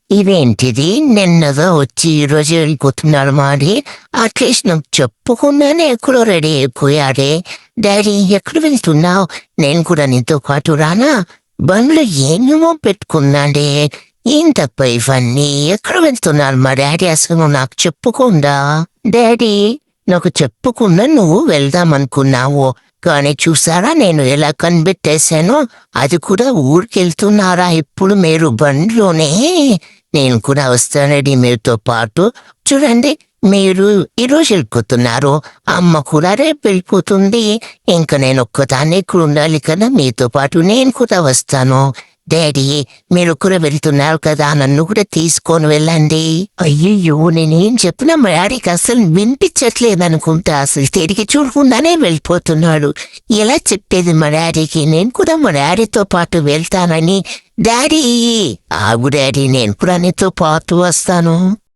ఇదేంటిది నిన్నగా వచ్చి ఈరోజు వెళ్ళిపోతున్నారు మరి అట్లీస్ట్ నాకు చెప్పకుండానే ఎక్కడో రెడీ అయిపోయారే. డాడీ ఎక్కడ వెళ్తున్నావు? నేను కూడా నీతో పాటు రానా? బండ్లో ఏమేమో పెట్టుకున్నాడే. ఏం తప్ప ఇవన్నీ? ఎక్కడ వెళ్తున్నారు మా డాడీ అసలు నాకు చెప్పకుండా? డాడీ నాకు చెప్పకుండా నువ్వు వెళ్దామనుకున్నావు, కానీ చూసారా నేను ఎలా కనిపెట్టేశానో? అది కూడా ఊరికెళ్తున్నారా ఇప్పుడు మీరు బండ్లోనే? నేను కూడా వస్తానండి మీతో పాటు. చూడండి, మీరు ఈరోజు వెళ్ళిపోతున్నారు, అమ్మ కూడా రేపు వెళ్ళిపోతుంది. ఇంక నేను ఒక్కదాన్ని ఇక్కడ ఉండాలి కదా, మీతో పాటు నేను కూడా వస్తాను. డాడీ మీరు కూడా వెళ్తున్నారు కదా, నన్ను కూడా తీసుకొని వెళ్ళండి. అయ్యయ్యో, నేనేం చెప్పినా మా డాడీకి అసలు వినిపించట్లేదనుకుంటా. అసలు తిరిగి చూడకుండానే వెళ్ళిపోతున్నాడు. ఎలా చెప్పేది మా డాడీకి నేను కూడా మా డాడీతో పాటు వెళ్తానని? డాడీ ఆగు డాడీ, నేను కూడా నీతో పాటు వస్తాను.